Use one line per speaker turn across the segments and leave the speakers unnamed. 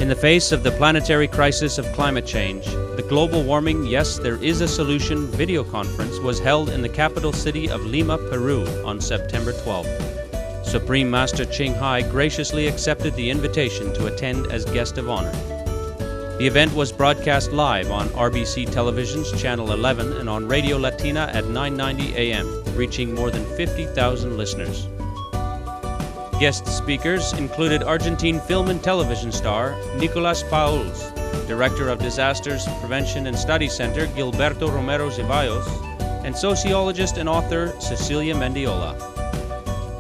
In the face of the planetary crisis of climate change, the Global Warming, Yes, There Is a Solution video conference was held in the capital city of Lima, Peru on September 12th. Supreme Master Ching Hai graciously accepted the invitation to attend as guest of honor. The event was broadcast live on RBC Television's Channel 11 and on Radio Latina at 9:90 a.m., reaching more than 50,000 listeners. Guest speakers included Argentine film and television star Nicolas Pauls, Director of Disasters Prevention and Study Center Gilberto Romero Zeballos, and sociologist and author Cecilia Mendiola.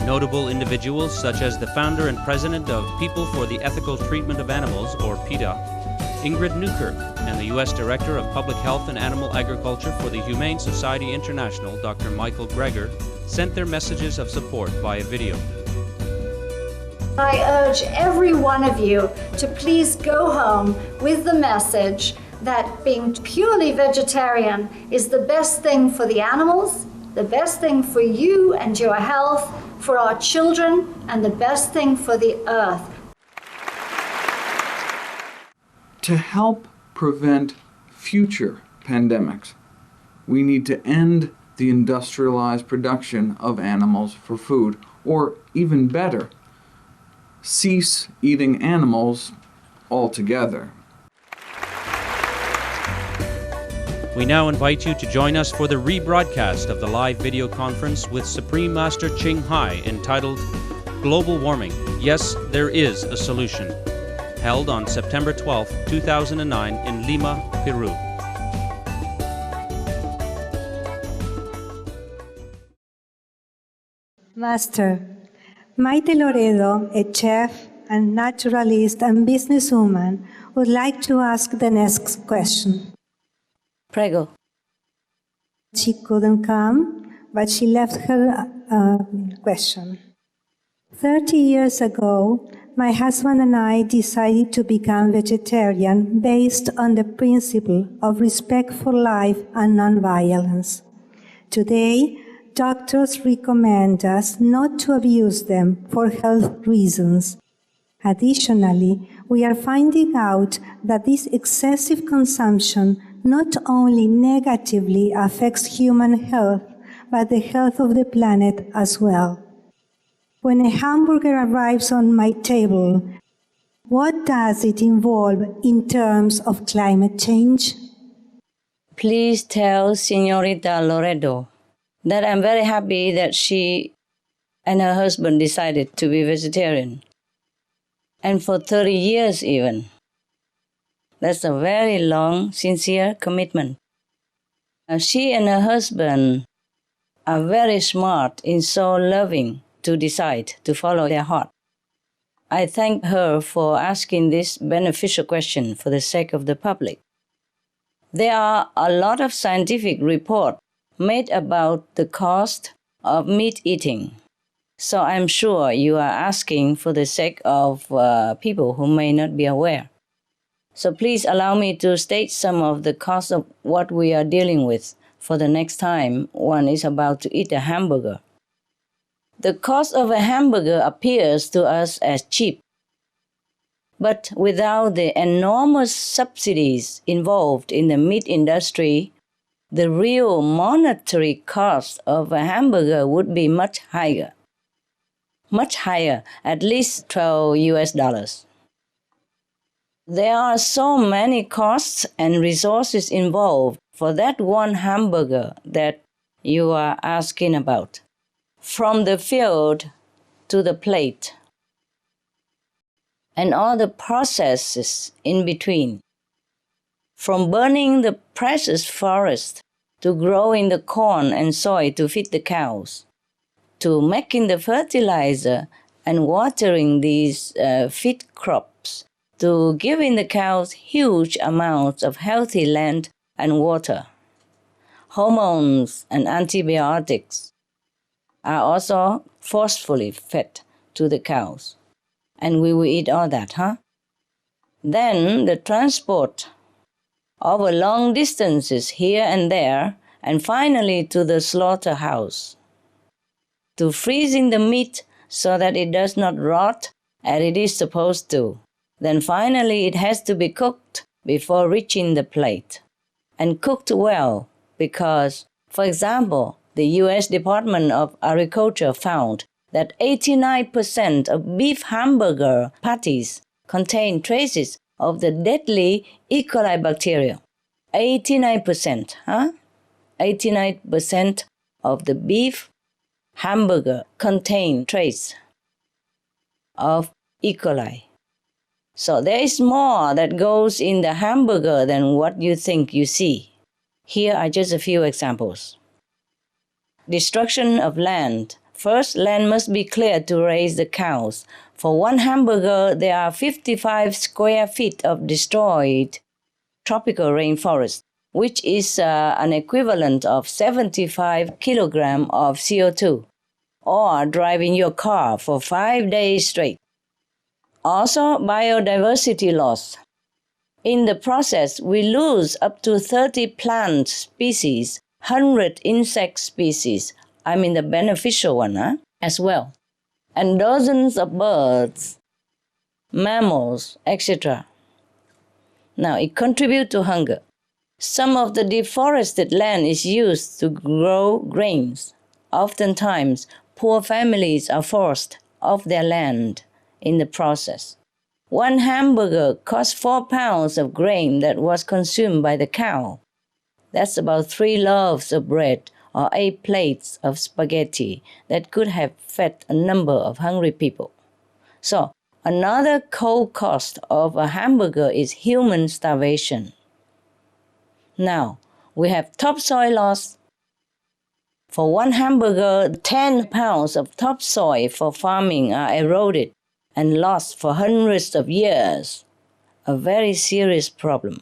Notable individuals such as the founder and president of People for the Ethical Treatment of Animals, or PETA, Ingrid Newkirk, and the U.S. Director of Public Health and Animal Agriculture for the Humane Society International, Dr. Michael Greger, sent their messages of support via video.
I urge every one of you to please go home with the message that being purely vegetarian is the best thing for the animals, the best thing for you and your health, for our children, and the best thing for the earth.
To help prevent future pandemics, we need to end the industrialized production of animals for food, or even better, cease eating animals altogether.
We now invite you to join us for the rebroadcast of the live video conference with Supreme Master Ching Hai entitled Global Warming, Yes, There Is a Solution, held on September 12, 2009 in Lima, Peru.
Master, Maite Loredo, a chef and naturalist and businesswoman, would like to ask the next question.
Prego.
She couldn't come, but she left her question. 30 years ago, my husband and I decided to become vegetarian based on the principle of respect for life and nonviolence. Today, doctors recommend us not to abuse them for health reasons. Additionally, we are finding out that this excessive consumption not only negatively affects human health, but the health of the planet as well. When a hamburger arrives on my table, what does it involve in terms of climate change?
Please tell Señorita Loredo that I'm very happy that she and her husband decided to be vegetarian. And for 30 years even. That's a very long, sincere commitment. She and her husband are very smart and so loving to decide to follow their heart. I thank her for asking this beneficial question for the sake of the public. There are a lot of scientific reports made about the cost of meat eating. So I'm sure you are asking for the sake of people who may not be aware. So please allow me to state some of the costs of what we are dealing with for the next time one is about to eat a hamburger. The cost of a hamburger appears to us as cheap. But without the enormous subsidies involved in the meat industry, the real monetary cost of a hamburger would be much higher. Much higher, at least $12. There are so many costs and resources involved for that one hamburger that you are asking about. From the field to the plate, and all the processes in between. From burning the precious forest to growing the corn and soy to feed the cows, to making the fertilizer and watering these feed crops, to giving the cows huge amounts of healthy land and water. Hormones and antibiotics are also forcefully fed to the cows. And we will eat all that, huh? Then the transport over long distances here and there, and finally to the slaughterhouse, to freezing the meat so that it does not rot as it is supposed to, Then finally it has to be cooked before reaching the plate. And cooked well because, for example, the U.S. Department of Agriculture found that 89% of beef hamburger patties contain traces of the deadly E. coli bacteria. 89%, huh? 89% of the beef hamburger contain trace of E. coli. So there is more that goes in the hamburger than what you think you see. Here are just a few examples. Destruction of land. First, land must be cleared to raise the cows. For one hamburger, there are 55 square feet of destroyed tropical rainforest, which is an equivalent of 75 kilograms of CO2, or driving your car for 5 days straight. Also, biodiversity loss. In the process, we lose up to 30 plant species, 100 insect species, I mean the beneficial one, as well, and dozens of birds, mammals, etc. Now, it contributes to hunger. Some of the deforested land is used to grow grains. Oftentimes, poor families are forced off their land in the process. One hamburger costs 4 pounds of grain that was consumed by the cow. That's about 3 loaves of bread or 8 plates of spaghetti that could have fed a number of hungry people. So, another co-cost of a hamburger is human starvation. Now, we have topsoil loss. For one hamburger, 10 pounds of topsoil for farming are eroded and lost for hundreds of years. A very serious problem.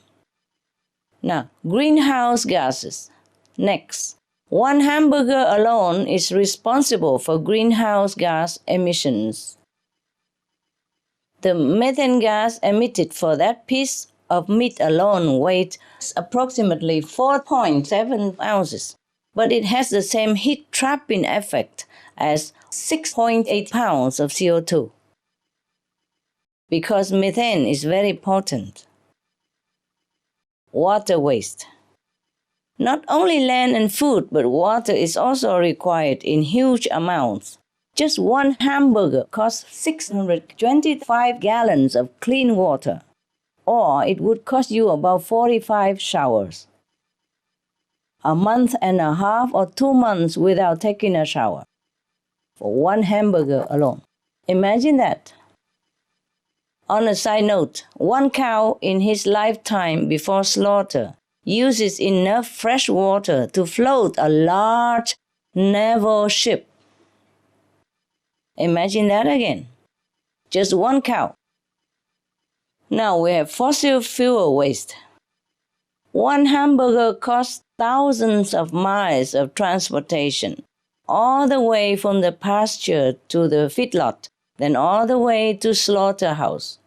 Now, greenhouse gases. Next, one hamburger alone is responsible for greenhouse gas emissions. The methane gas emitted for that piece of meat alone weighs approximately 4.7 ounces, but it has the same heat-trapping effect as 6.8 pounds of CO2. Because methane is very potent. Water waste. Not only land and food, but water is also required in huge amounts. Just one hamburger costs 625 gallons of clean water, or it would cost you about 45 showers. A month and a half or 2 months without taking a shower for one hamburger alone. Imagine that. On a side note, one cow in his lifetime before slaughter uses enough fresh water to float a large naval ship. Imagine that again. Just one cow. Now we have fossil fuel waste. One hamburger costs thousands of miles of transportation, all the way from the pasture to the feedlot, then all the way to slaughterhouse,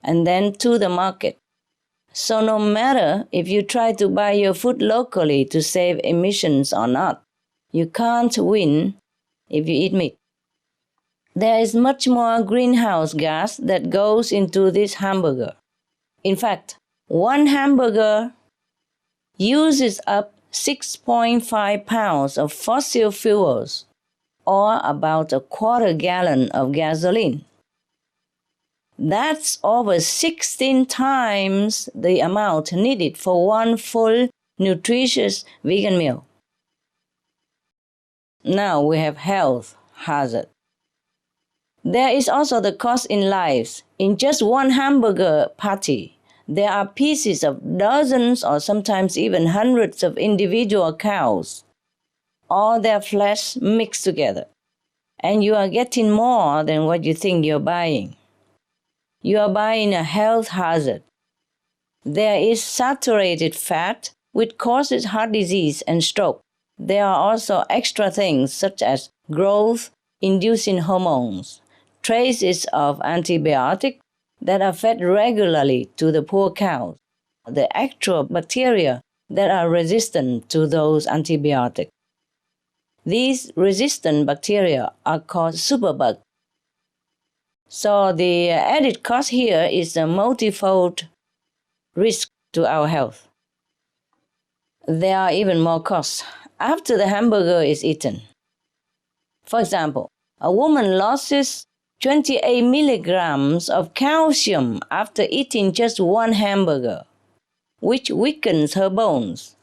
and then to the market. So no matter if you try to buy your food locally to save emissions or not, you can't win if you eat meat. There is much more greenhouse gas that goes into this hamburger. In fact, one hamburger uses up 6.5 pounds of fossil fuels, or about a quarter gallon of gasoline. That's over 16 times the amount needed for one full, nutritious vegan meal. Now we have health hazard. There is also the cost in lives. In just one hamburger patty, there are pieces of dozens or sometimes even hundreds of individual cows, all their flesh mixed together. And you are getting more than what you think you're buying. You are buying a health hazard. There is saturated fat, which causes heart disease and stroke. There are also extra things such as growth-inducing hormones, traces of antibiotics that are fed regularly to the poor cows, the actual bacteria that are resistant to those antibiotics. These resistant bacteria are called superbugs. So the added cost here is a multifold risk to our health. There are even more costs after the hamburger is eaten. For example, a woman loses 28 milligrams of calcium after eating just one hamburger, which weakens her bones.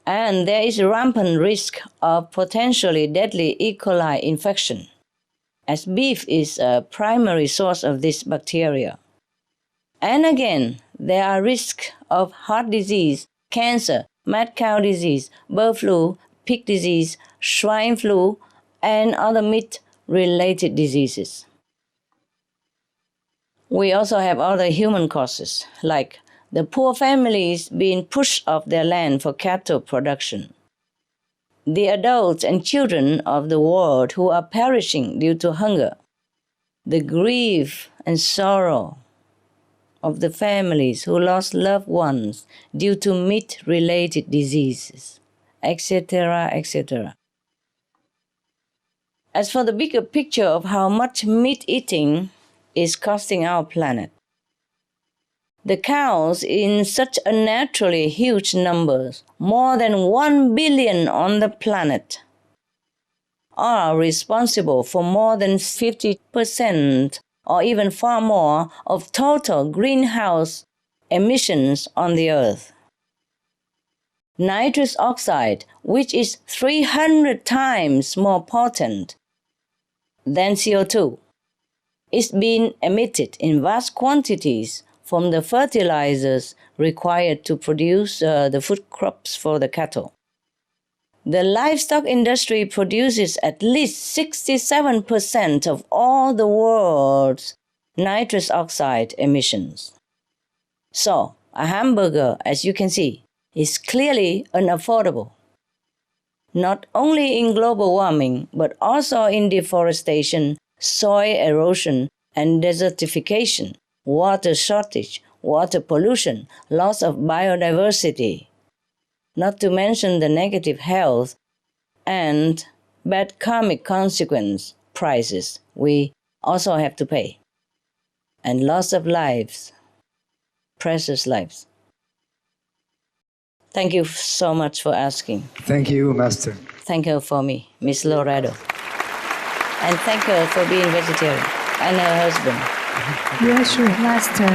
And there is rampant risk of potentially deadly E. coli infection, as beef is a primary source of this bacteria. And again, there are risks of heart disease, cancer, mad cow disease, bird flu, pig disease, swine flu, and other meat-related diseases. We also have other human causes, like the poor families being pushed off their land for cattle production, the adults and children of the world who are perishing due to hunger, the grief and sorrow of the families who lost loved ones due to meat-related diseases, etc., etc. As for the bigger picture of how much meat eating is costing our planet, the cows in such unnaturally huge numbers, more than 1 billion on the planet, are responsible for more than 50% or even far more of total greenhouse emissions on the Earth. Nitrous oxide, which is 300 times more potent than CO2, is being emitted in vast quantities from the fertilizers required to produce the food crops for the cattle. The livestock industry produces at least 67% of all the world's nitrous oxide emissions. So, a hamburger, as you can see, is clearly unaffordable, not only in global warming, but also in deforestation, soil erosion, and desertification, water shortage, water pollution, loss of biodiversity, not to mention the negative health and bad karmic consequence prices we also have to pay, and loss of lives, precious lives. Thank you so much for asking.
Thank you, Master.
Thank her for me, Miss Loredo. And thank her for being vegetarian, and her husband.
Yes, sure, Master.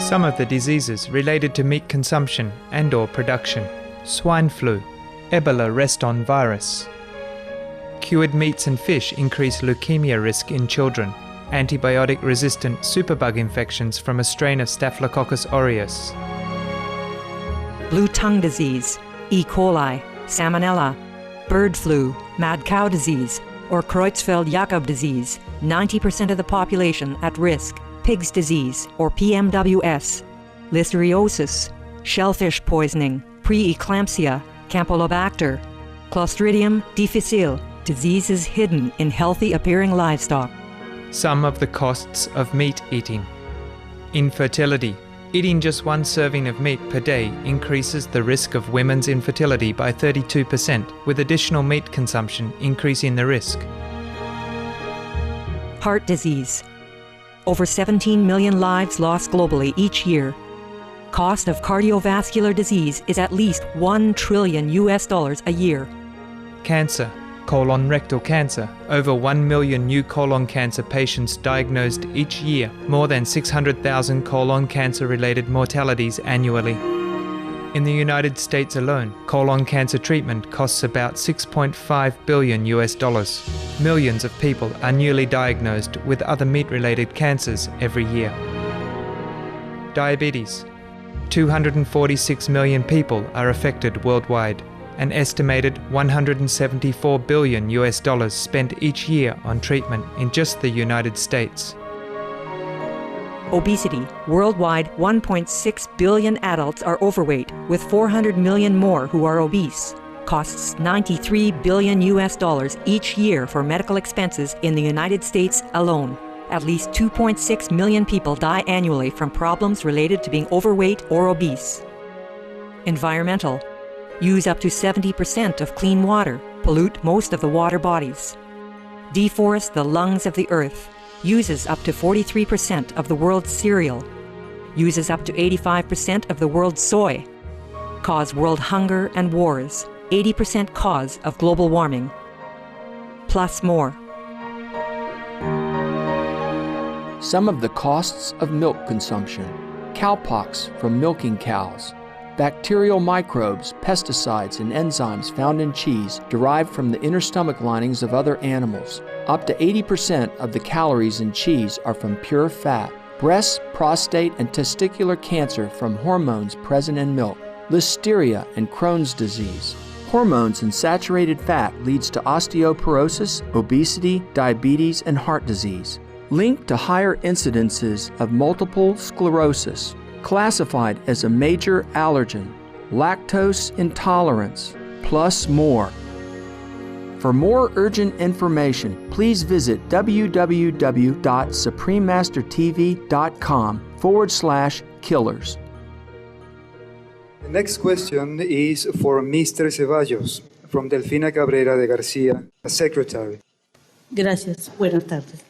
Some of the diseases related to meat consumption and/or production: swine flu, Ebola rest-on virus. Cured meats and fish increase leukemia risk in children. Antibiotic-resistant superbug infections from a strain of Staphylococcus aureus.
Blue tongue disease, E. coli, salmonella, bird flu, mad cow disease, or Creutzfeldt-Jakob disease, 90% of the population at risk, pig's disease, or PMWS, listeriosis, shellfish poisoning, preeclampsia, Campylobacter, Clostridium difficile, diseases hidden in healthy-appearing livestock.
Some of the costs of meat eating. Infertility. Eating just one serving of meat per day increases the risk of women's infertility by 32%, with additional meat consumption increasing the risk.
Heart disease. Over 17 million lives lost globally each year. Cost of cardiovascular disease is at least $1 trillion a year.
Cancer. Colon rectal cancer. Over 1 million new colon cancer patients diagnosed each year, more than 600,000 colon cancer-related mortalities annually. In the United States alone, colon cancer treatment costs about $6.5 billion. Millions of people are newly diagnosed with other meat-related cancers every year. Diabetes. 246 million people are affected worldwide. An estimated $174 billion spent each year on treatment in just the United States.
Obesity. Worldwide, 1.6 billion adults are overweight, with 400 million more who are obese. Costs $93 billion each year for medical expenses in the United States alone. At least 2.6 million people die annually from problems related to being overweight or obese. Environmental. Use up to 70% of clean water, pollute most of the water bodies. deforests the lungs of the earth, uses up to 43% of the world's cereal, uses up to 85% of the world's soy, cause world hunger and wars, 80% cause of global warming, plus more.
Some of the costs of milk consumption: cowpox from milking cows, bacterial microbes, pesticides, and enzymes found in cheese derived from the inner stomach linings of other animals. Up to 80% of the calories in cheese are from pure fat. Breast, prostate, and testicular cancer from hormones present in milk. Listeria and Crohn's disease. Hormones in saturated fat leads to osteoporosis, obesity, diabetes, and heart disease. Linked to higher incidences of multiple sclerosis. Classified as a major allergen, lactose intolerance, plus more. For more urgent information, please visit www.suprememastertv.com/killers.
The next question is for Mr. Ceballos from Delfina Cabrera de García, Secretary.
Gracias. Buenas tardes.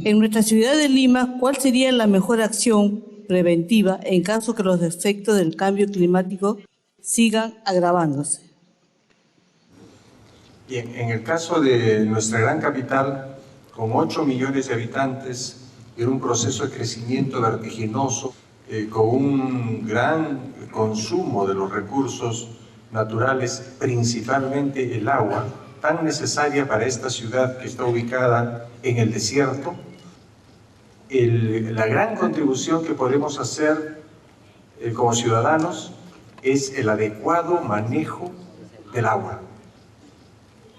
En nuestra ciudad de Lima, ¿cuál sería la mejor acción preventiva en caso que los efectos del cambio climático sigan agravándose?
Bien, en el caso de nuestra gran capital, con 8 millones de habitantes, en un proceso de crecimiento vertiginoso, con un gran consumo de los recursos naturales, principalmente el agua, tan necesaria para esta ciudad que está ubicada en el desierto, la gran contribución que podemos hacer como ciudadanos es el adecuado manejo del agua.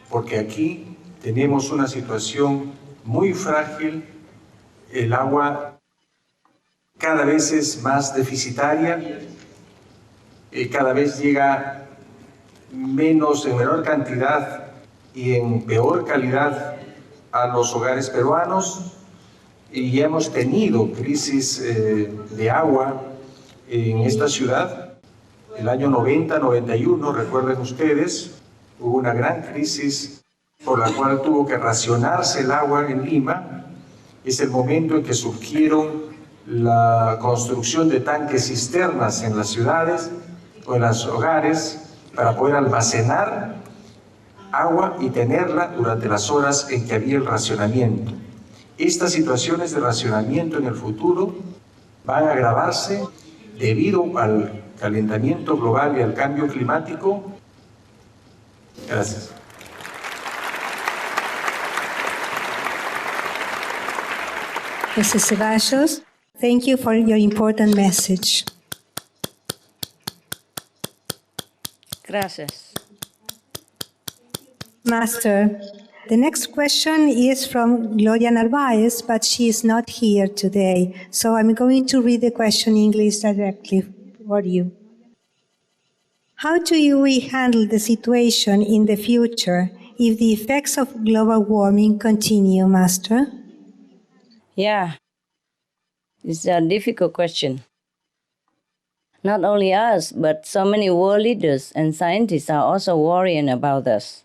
Porque aquí tenemos una situación muy frágil, el agua cada vez es más deficitaria, cada vez llega en menor cantidad y en peor calidad a los hogares peruanos, y ya hemos tenido crisis de agua en esta ciudad. El año 90-91, recuerden ustedes, hubo una gran crisis por la cual tuvo que racionarse el agua en Lima. Es el momento en que surgieron la construcción de tanques cisternas en las ciudades o en los hogares para poder almacenar agua y tenerla durante las horas en que había el racionamiento. Estas situaciones de racionamiento en el futuro van a agravarse debido al calentamiento global y al cambio climático. Gracias.
Mr. Ceballos, thank you for your important message.
Gracias.
Master, the next question is from Gloria Narvaez, but she is not here today. So I'm going to read the question in English directly for you. How do we handle the situation in the future if the effects of global warming continue, Master?
Yeah, it's a difficult question. Not only us, but so many world leaders and scientists are also worrying about this.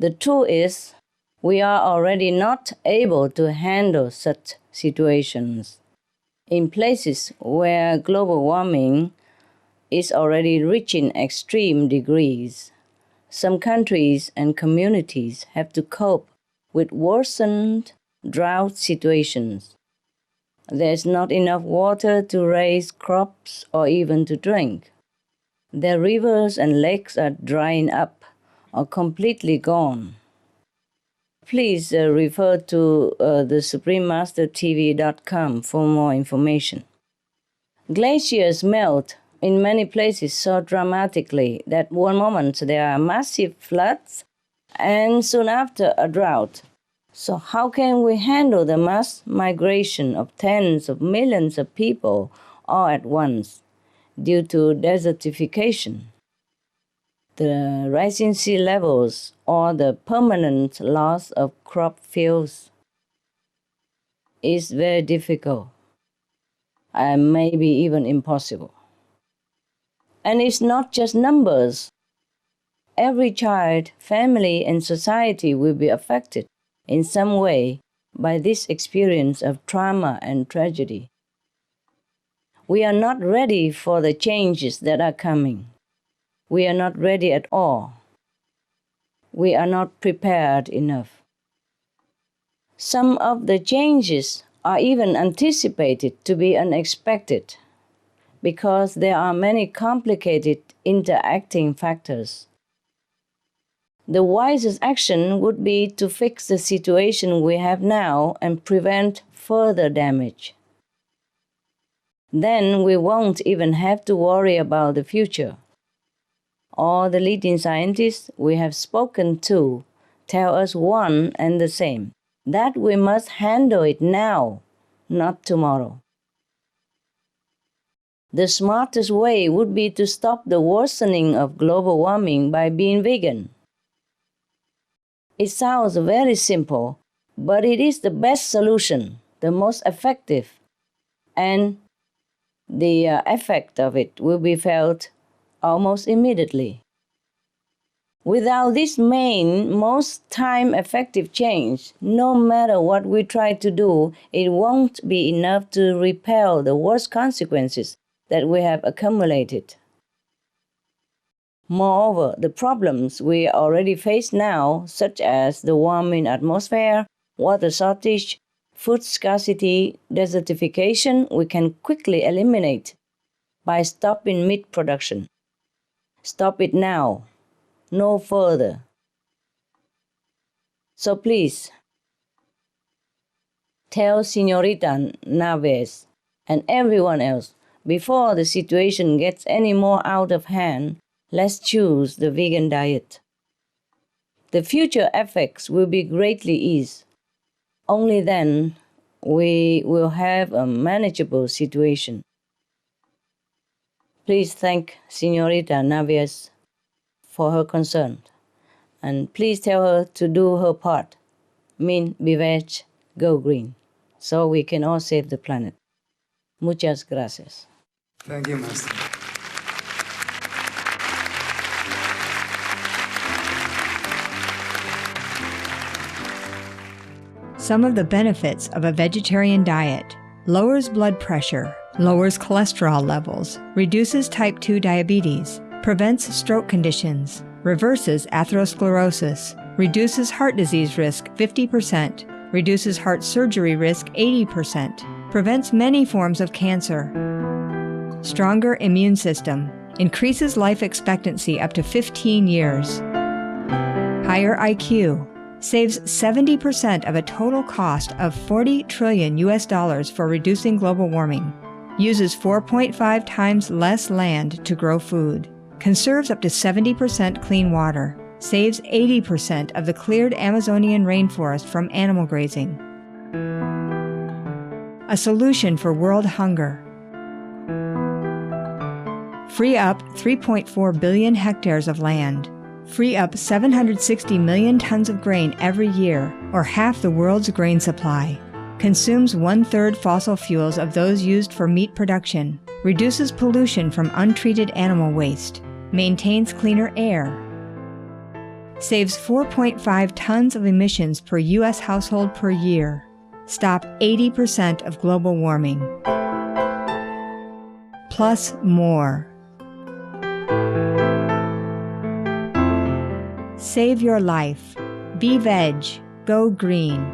The truth is, we are already not able to handle such situations. In places where global warming is already reaching extreme degrees, some countries and communities have to cope with worsened drought situations. There is not enough water to raise crops or even to drink. Their rivers and lakes are drying up or completely gone. Please refer to the SupremeMasterTV.com for more information. Glaciers melt in many places so dramatically that one moment there are massive floods and soon after a drought. So how can we handle the mass migration of tens of millions of people all at once due to desertification, the rising sea levels, or the permanent loss of crop fields? It's very difficult and maybe even impossible. And it's not just numbers. Every child, family, and society will be affected. in some way by this experience of trauma and tragedy. We are not ready for the changes that are coming. We are not ready at all. We are not prepared enough. Some of the changes are even anticipated to be unexpected because there are many complicated interacting factors. The wisest action would be to fix the situation we have now and prevent further damage. Then we won't even have to worry about the future. All the leading scientists we have spoken to tell us one and the same, that we must handle it now, not tomorrow. The smartest way would be to stop the worsening of global warming by being vegan. It sounds very simple, but it is the best solution, the most effective, and the effect of it will be felt almost immediately. Without this main, most time-effective change, no matter what we try to do, it won't be enough to repel the worst consequences that we have accumulated. Moreover, the problems we already face now, such as the warming atmosphere, water shortage, food scarcity, desertification, we can quickly eliminate by stopping meat production. Stop it now, no further. So please, tell Señorita Naves and everyone else, before the situation gets any more out of hand, let's choose the vegan diet. The future effects will be greatly eased. Only then we will have a manageable situation. Please thank Señorita Naves for her concern, and please tell her to do her part. Mean, be veg, go green, so we can all save the planet. Muchas gracias.
Thank you, Master.
Some of the benefits of a vegetarian diet: lowers blood pressure, lowers cholesterol levels, reduces type 2 diabetes, prevents stroke conditions, reverses atherosclerosis, reduces heart disease risk 50%, reduces heart surgery risk 80%, prevents many forms of cancer. Stronger immune system, increases life expectancy up to 15 years. Higher IQ, saves 70% of a total cost of $40 trillion for reducing global warming. Uses 4.5 times less land to grow food. Conserves up to 70% clean water. Saves 80% of the cleared Amazonian rainforest from animal grazing. A solution for world hunger. Free up 3.4 billion hectares of land. Free up 760 million tons of grain every year, or half the world's grain supply. Consumes 1/3 fossil fuels of those used for meat production. Reduces pollution from untreated animal waste. Maintains cleaner air. Saves 4.5 tons of emissions per U.S. household per year. Stop 80% of global warming. Plus more. Save your life. Be veg. Go green.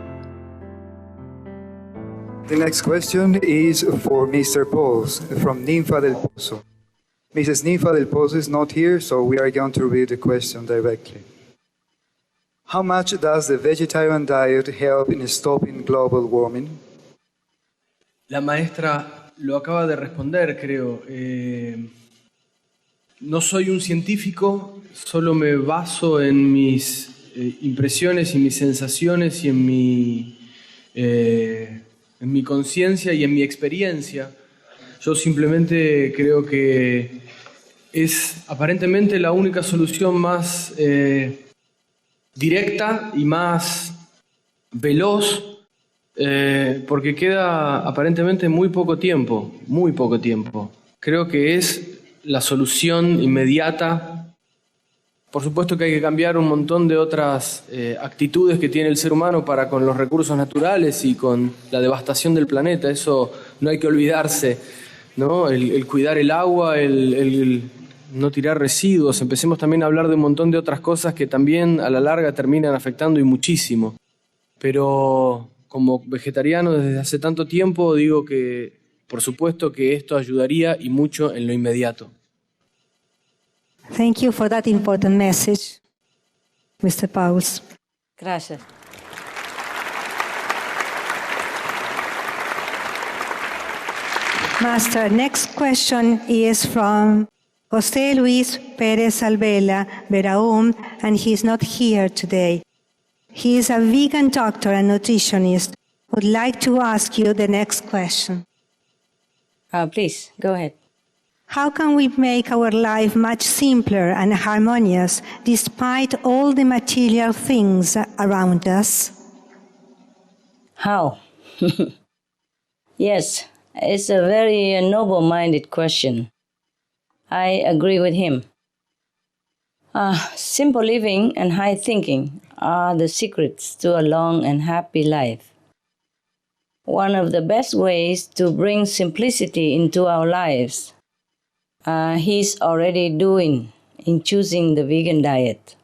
The next question is for Mr. Pauls from Ninfa del Pozo. Mrs. Ninfa del Pozo is not here, so we are going to read the question directly. How much does the vegetarian diet help in stopping global warming?
La maestra lo acaba de responder, creo. No soy un científico, solo me baso en mis impresiones y mis sensaciones y en mi conciencia y en mi experiencia. Yo simplemente creo que es aparentemente la única solución más directa y más veloz, porque queda aparentemente muy poco tiempo. Creo que es la solución inmediata Por supuesto que hay que cambiar un montón de otras actitudes que tiene el ser humano para con los recursos naturales y con la devastación del planeta. Eso no hay que olvidarse, ¿no? El cuidar el agua, el no tirar residuos. Empecemos también a hablar de un montón de otras cosas que también a la larga terminan afectando y muchísimo. Pero como vegetariano desde hace tanto tiempo digo que por supuesto que esto ayudaría y mucho en lo inmediato.
Thank you for that important message, Mr. Pauls.
Gracias.
Master, next question is from José Luis Pérez Alvela Beraum, and he's not here today. He is a vegan doctor and nutritionist. Would like to ask you the next question.
Please, go ahead.
How can we make our life much simpler and harmonious despite all the material things around us?
How? Yes, it's a very noble-minded question. I agree with him. Simple living and high thinking are the secrets to a long and happy life. One of the best ways to bring simplicity into our lives, he's already doing in choosing the vegan diet.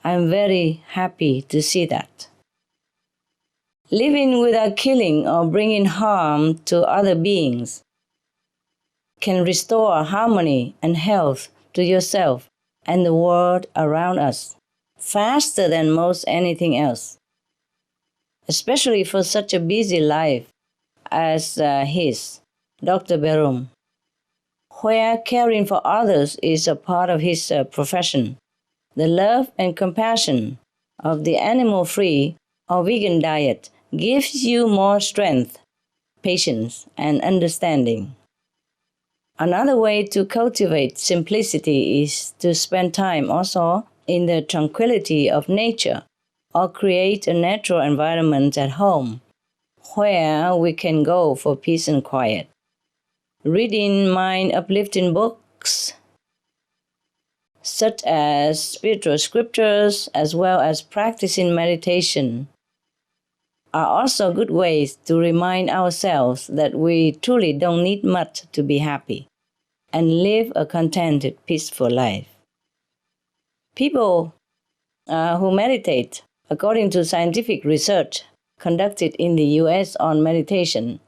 I'm very happy to see that. Living without killing or bringing harm to other beings can restore harmony and health to yourself and the world around us faster than most anything else, especially for such a busy life as his, Dr. Berum, where caring for others is a part of his profession. The love and compassion of the animal-free or vegan diet gives you more strength, patience, and understanding. Another way to cultivate simplicity is to spend time also in the tranquility of nature or create a natural environment at home where we can go for peace and quiet. Reading mind-uplifting books such as spiritual scriptures as well as practicing meditation are also good ways to remind ourselves that we truly don't need much to be happy and live a contented, peaceful life. People who meditate, according to scientific research conducted in the US on meditation,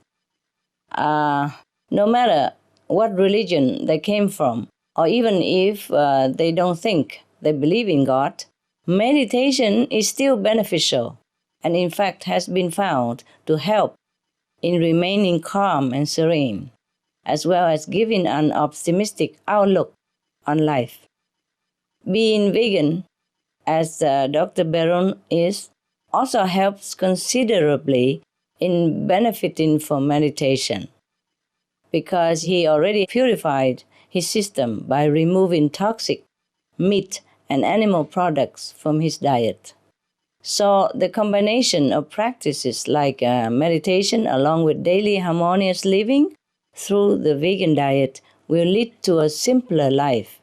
no matter what religion they came from, or even if they don't think they believe in God, meditation is still beneficial and in fact has been found to help in remaining calm and serene, as well as giving an optimistic outlook on life. Being vegan, as Dr. Berum is, also helps considerably in benefiting from meditation, because he already purified his system by removing toxic meat and animal products from his diet. So the combination of practices like meditation along with daily harmonious living through the vegan diet will lead to a simpler life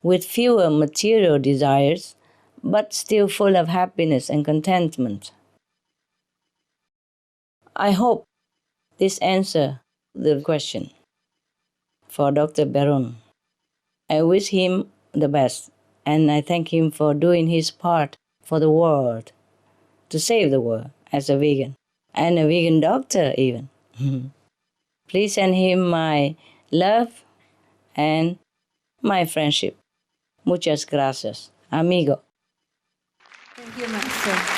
with fewer material desires, but still full of happiness and contentment. I hope this answers the question for Dr. Berum. I wish him the best, and I thank him for doing his part for the world, to save the world as a vegan, and a vegan doctor even. Please send him my love and my friendship. Muchas gracias, amigo.
Thank you, Master.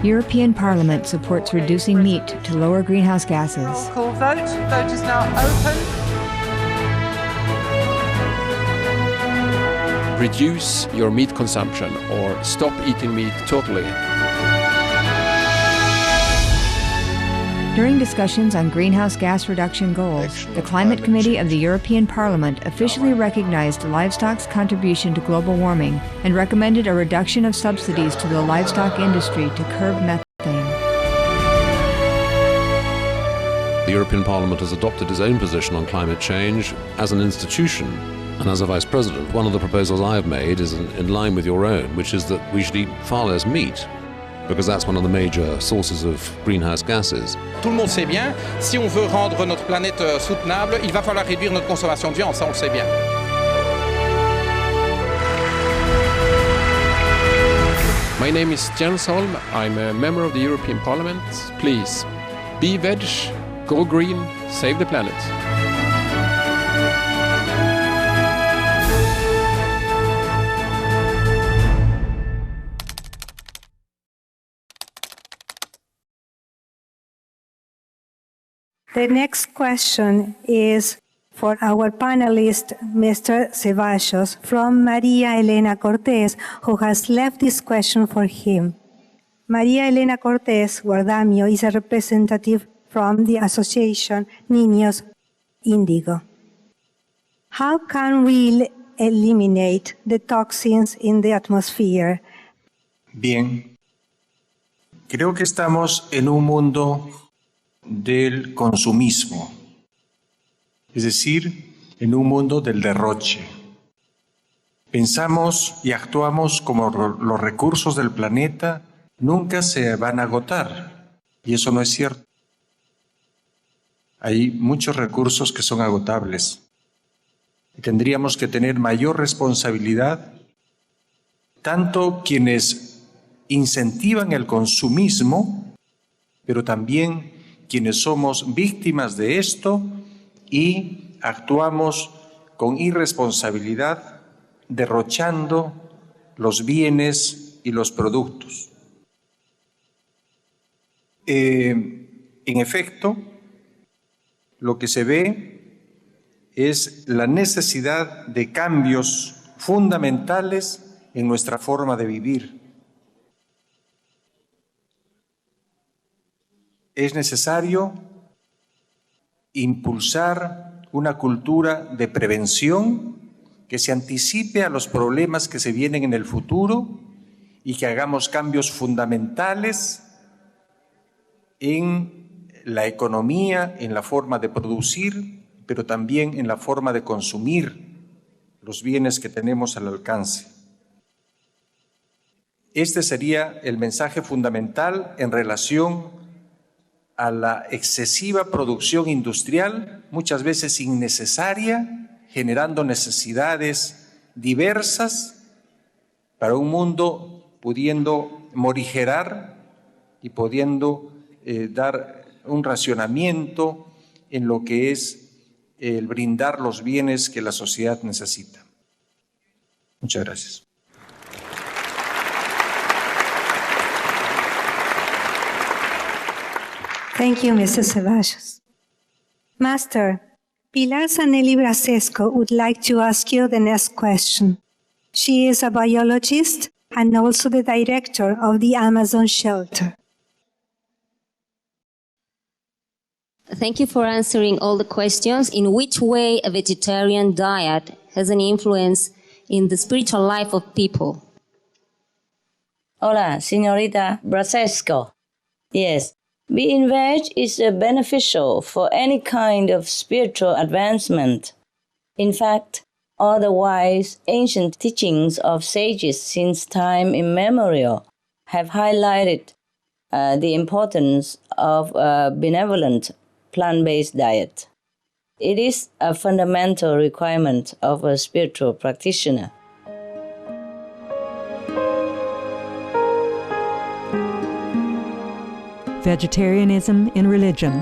European Parliament supports reducing meat to lower greenhouse gases.
Roll call vote. Vote is now open.
Reduce your meat consumption or stop eating meat totally.
During discussions on greenhouse gas reduction goals, the Climate Committee of the European Parliament officially recognized livestock's contribution to global warming and recommended a reduction of subsidies to the livestock industry to curb methane.
The European Parliament has adopted its own position on climate change as an institution. And as a Vice President, one of the proposals I have made is in line with your own, which is that we should eat far less meat, because that's one of the major sources of greenhouse gases.
Tout le monde sait bien, si on veut rendre notre planète soutenable, il va falloir réduire notre consommation de viande, ça on le sait bien.
My name is Jens Holm. I'm a member of the European Parliament. Please, be veg, go green, save the planet.
The next question is for our panelist, Mr. Ceballos, from Maria Elena Cortés, who has left this question for him. Maria Elena Cortés Guardamio is a representative from the association Niños Índigo. How can we eliminate the toxins in the atmosphere?
Bien, creo que estamos en un mundo del consumismo, es decir, en un mundo del derroche. Pensamos y actuamos como los recursos del planeta nunca se van a agotar, y eso no es cierto. Hay muchos recursos que son agotables. Tendríamos que tener mayor responsabilidad, tanto quienes incentivan el consumismo, pero también quienes somos víctimas de esto y actuamos con irresponsabilidad, derrochando los bienes y los productos. En efecto, lo que se ve es la necesidad de cambios fundamentales en nuestra forma de vivir. Es necesario impulsar una cultura de prevención que se anticipe a los problemas que se vienen en el futuro y que hagamos cambios fundamentales en la economía, en la forma de producir, pero también en la forma de consumir los bienes que tenemos al alcance. Este sería el mensaje fundamental en relación a la excesiva producción industrial, muchas veces innecesaria, generando necesidades diversas para un mundo pudiendo morigerar y pudiendo dar un racionamiento en lo que es el brindar los bienes que la sociedad necesita. Muchas gracias.
Thank you, Mr. Ceballos. Master, Pilar Zanelli Brasesco would like to ask you the next question. She is a biologist and also the director of the Amazon shelter.
Thank you for answering all the questions. In which way a vegetarian diet has an influence in the spiritual life of people?
Hola, señorita Brasesco. Yes. Being veg is beneficial for any kind of spiritual advancement. In fact, all the wise ancient teachings of sages since time immemorial have highlighted the importance of a benevolent plant-based diet. It is a fundamental requirement of a spiritual practitioner.
Vegetarianism in religion.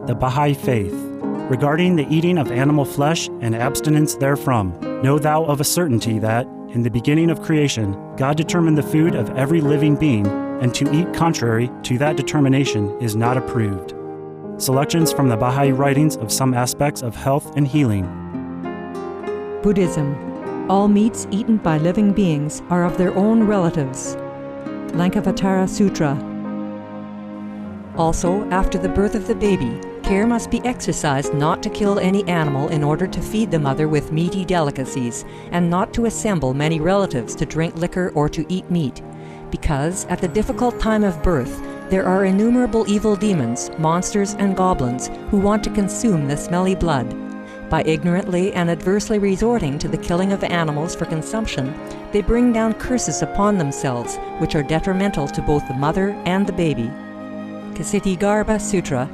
The Baha'i Faith. Regarding the eating of animal flesh and abstinence therefrom, know thou of a certainty that, in the beginning of creation, God determined the food of every living being, and to eat contrary to that determination is not approved. Selections from the Baha'i writings of some aspects of health and healing.
Buddhism. All meats eaten by living beings are of their own relatives. Lankavatara Sutra. Also, after the birth of the baby, care must be exercised not to kill any animal in order to feed the mother with meaty delicacies, and not to assemble many relatives to drink liquor or to eat meat, because at the difficult time of birth, there are innumerable evil demons, monsters, and goblins who want to consume the smelly blood. By ignorantly and adversely resorting to the killing of animals for consumption, they bring down curses upon themselves, which are detrimental to both the mother and the baby. Ksitigarbha Sutra.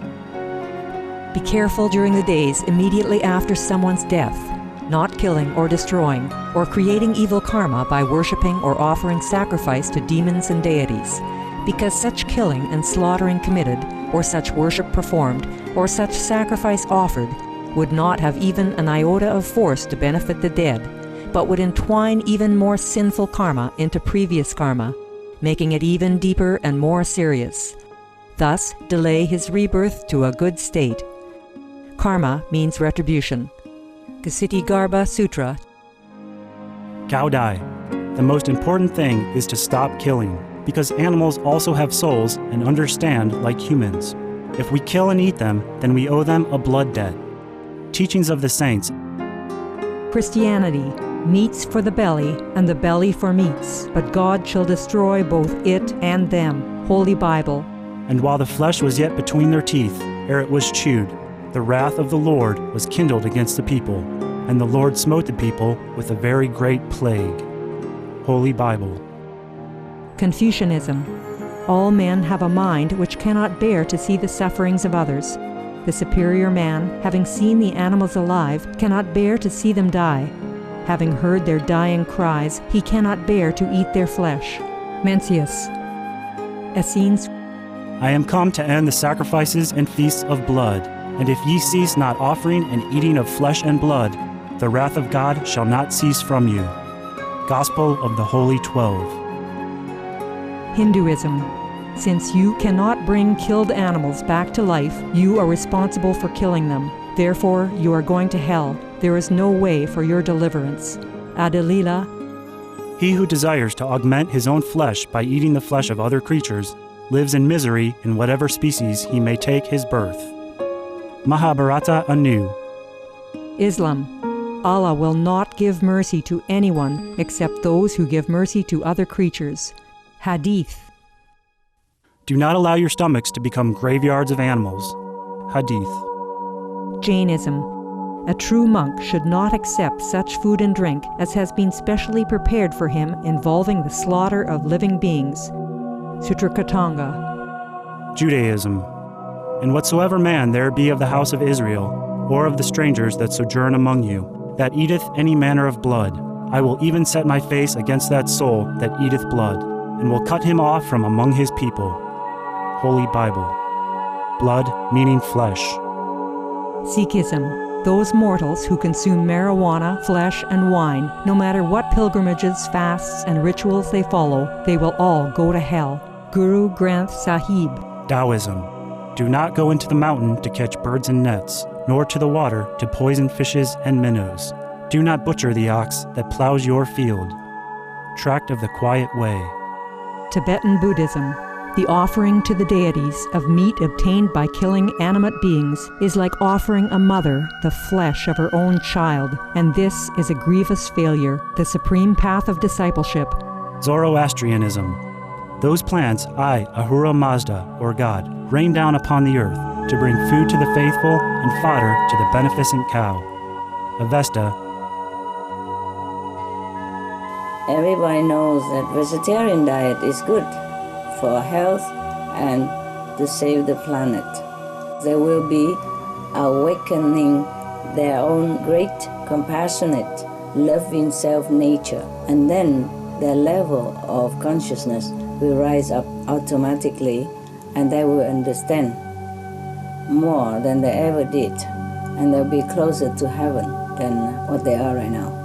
Be careful during the days immediately after someone's death, not killing or destroying, or creating evil karma by worshipping or offering sacrifice to demons and deities, because such killing and slaughtering committed, or such worship performed, or such sacrifice offered, would not have even an iota of force to benefit the dead, but would entwine even more sinful karma into previous karma, making it even deeper and more serious. Thus, delay his rebirth to a good state. Karma means retribution. Ksitigarbha Sutra.
Gaudai. The most important thing is to stop killing, because animals also have souls and understand like humans. If we kill and eat them, then we owe them a blood debt. Teachings of the Saints.
Christianity. Meats for the belly, and the belly for meats, but God shall destroy both it and them. Holy Bible.
And while the flesh was yet between their teeth, ere it was chewed, the wrath of the Lord was kindled against the people, and the Lord smote the people with a very great plague. Holy Bible.
Confucianism. All men have a mind which cannot bear to see the sufferings of others. The superior man, having seen the animals alive, cannot bear to see them die. Having heard their dying cries, he cannot bear to eat their flesh. Mencius. Essenes.
I am come to end the sacrifices and feasts of blood, and if ye cease not offering and eating of flesh and blood, the wrath of God shall not cease from you. Gospel of the Holy 12.
Hinduism. Since you cannot bring killed animals back to life, you are responsible for killing them. Therefore, you are going to hell. There is no way for your deliverance. Adalila.
He who desires to augment his own flesh by eating the flesh of other creatures lives in misery in whatever species he may take his birth. Mahabharata anew.
Islam. Allah will not give mercy to anyone except those who give mercy to other creatures. Hadith.
Do not allow your stomachs to become graveyards of animals. Hadith.
Jainism. A true monk should not accept such food and drink as has been specially prepared for him involving the slaughter of living beings. Sutrakatanga.
Judaism. And whatsoever man there be of the house of Israel, or of the strangers that sojourn among you, that eateth any manner of blood, I will even set my face against that soul that eateth blood, and will cut him off from among his people. Holy Bible. Blood meaning flesh.
Sikhism. Those mortals who consume marijuana, flesh, and wine, no matter what pilgrimages, fasts, and rituals they follow, they will all go to hell. Guru Granth Sahib.
Taoism. Do not go into the mountain to catch birds and nets, nor to the water to poison fishes and minnows. Do not butcher the ox that plows your field. Tract of the Quiet Way.
Tibetan Buddhism. The offering to the deities of meat obtained by killing animate beings is like offering a mother the flesh of her own child, and this is a grievous failure, the supreme path of discipleship.
Zoroastrianism. Those plants I, Ahura Mazda, or God, rain down upon the earth to bring food to the faithful and fodder to the beneficent cow. Avesta.
Everybody knows that vegetarian diet is good for health and to save the planet. They will be awakening their own great, compassionate, loving self-nature, and then their level of consciousness will rise up automatically, and they will understand more than they ever did, and they'll be closer to heaven than what they are right now.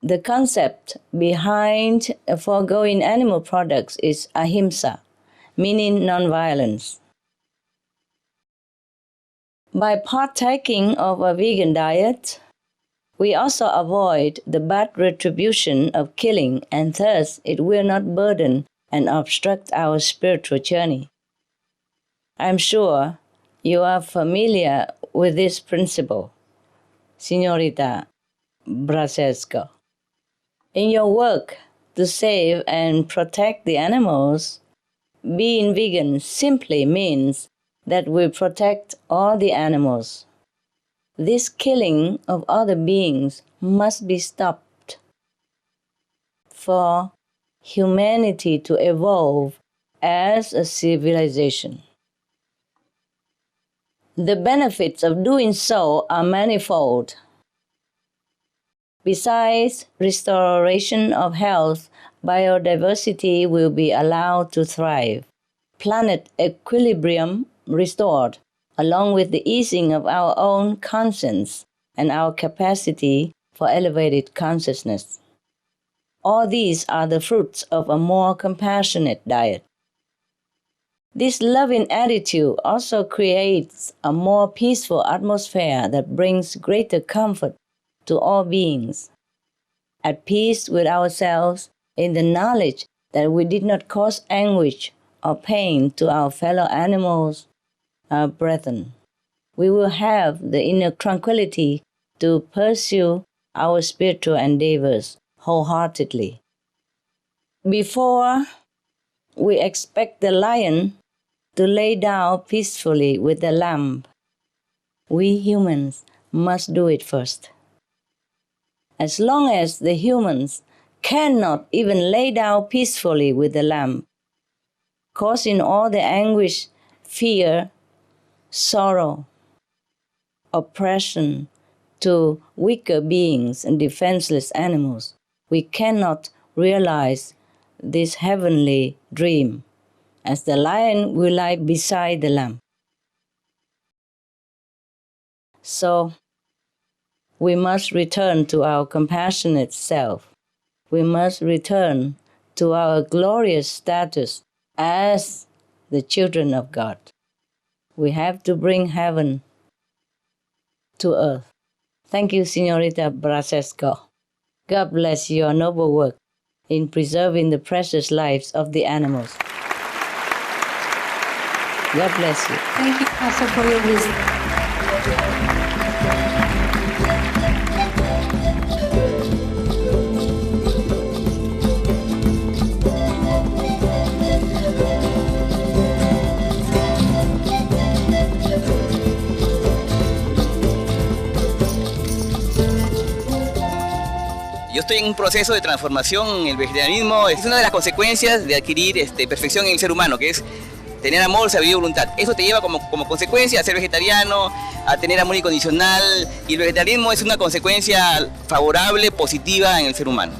The concept behind foregoing animal products is ahimsa, meaning nonviolence. By partaking of a vegan diet, We also avoid the bad retribution of killing, and thus it will not burden and obstruct our spiritual journey. I'm sure you are familiar with this principle, Señorita Brasesco. In your work to save and protect the animals, being vegan simply means that we protect all the animals. This killing of other beings must be stopped for humanity to evolve as a civilization. The benefits of doing so are manifold. Besides restoration of health, biodiversity will be allowed to thrive, planet equilibrium restored, along with the easing of our own conscience and our capacity for elevated consciousness. All these are the fruits of a more compassionate diet. This loving attitude also creates a more peaceful atmosphere that brings greater comfort to all beings. At peace with ourselves in the knowledge that we did not cause anguish or pain to our fellow animals, our brethren, we will have the inner tranquility to pursue our spiritual endeavors wholeheartedly. Before we expect the lion to lay down peacefully with the lamb, we humans must do it first. As long as the humans cannot even lay down peacefully with the lamb, causing all the anguish, fear, sorrow, oppression to weaker beings and defenseless animals, we cannot realize this heavenly dream, as the lion will lie beside the lamb. So, we must return to our compassionate self. We must return to our glorious status as the children of God. We have to bring heaven to earth. Thank you, Señorita Brasesco. God bless your noble work in preserving the precious lives of the animals. God bless you.
Thank you, Pastor, for your wisdom.
Yo estoy en un proceso de transformación en el vegetarianismo. Es una de las consecuencias de adquirir perfección en el ser humano, que es tener amor, sabiduría y voluntad. Eso te lleva como consecuencia a ser vegetariano, a tener amor incondicional, y el vegetarianismo es una consecuencia favorable, positiva en el ser humano.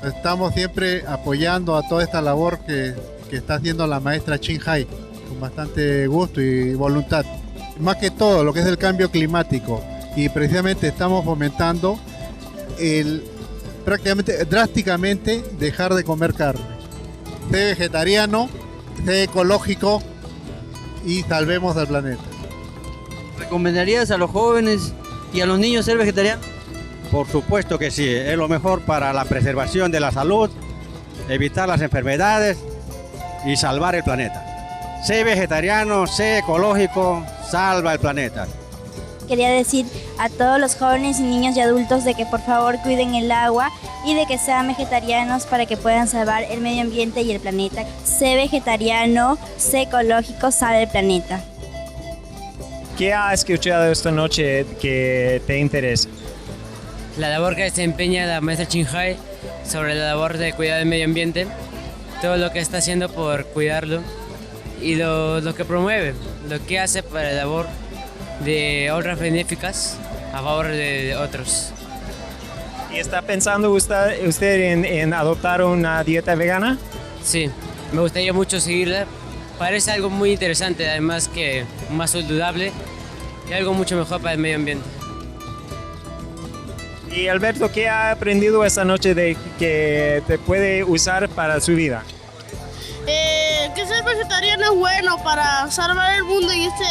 Estamos siempre apoyando a toda esta labor que está haciendo la maestra Ching Hai, con bastante gusto y voluntad. Más que todo lo que es el cambio climático, y precisamente estamos fomentando prácticamente drásticamente dejar de comer carne. Sé vegetariano, sé ecológico y salvemos al planeta.
¿Recomendarías a los jóvenes y a los niños ser vegetarianos?
Por supuesto que sí, es lo mejor para la preservación de la salud, evitar las enfermedades y salvar el planeta. Sé vegetariano, sé ecológico, salva el planeta.
Quería decir a todos los jóvenes y niños y adultos de que por favor cuiden el agua y de que sean vegetarianos para que puedan salvar el medio ambiente y el planeta. Sé vegetariano, sé ecológico, salva el planeta.
¿Qué has escuchado esta noche que te interesa?
La labor que desempeña la Master Ching Hai sobre la labor de cuidar del medio ambiente, todo lo que está haciendo por cuidarlo y lo que promueve, lo que hace para la labor de obras benéficas a favor de otros.
¿Y está pensando usted en adoptar una dieta vegana?
Sí, me gustaría mucho seguirla. Parece algo muy interesante, además que más saludable y algo mucho mejor para el medio ambiente.
Y Alberto, ¿qué ha aprendido esta noche de que te puede usar para su vida?
Que ser vegetariano es bueno para salvar el mundo en este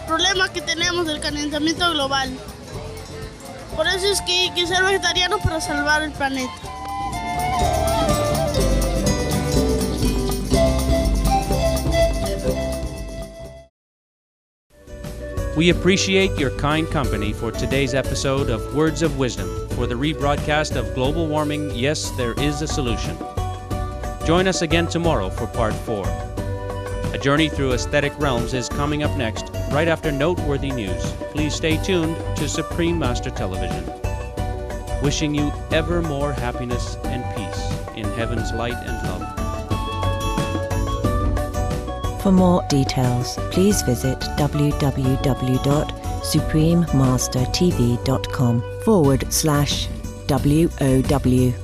problema que tenemos del calentamiento global. Por eso es que hay que ser vegetarianos para salvar el planeta.
We appreciate your kind company for today's episode of Words of Wisdom for the rebroadcast of Global Warming, Yes, There Is a Solution. Join us again tomorrow for Part 4. A journey through aesthetic realms is coming up next, right after noteworthy news. Please stay tuned to Supreme Master Television. Wishing you ever more happiness and peace in heaven's light and love.
For more details, please visit www.suprememastertv.com/WOW.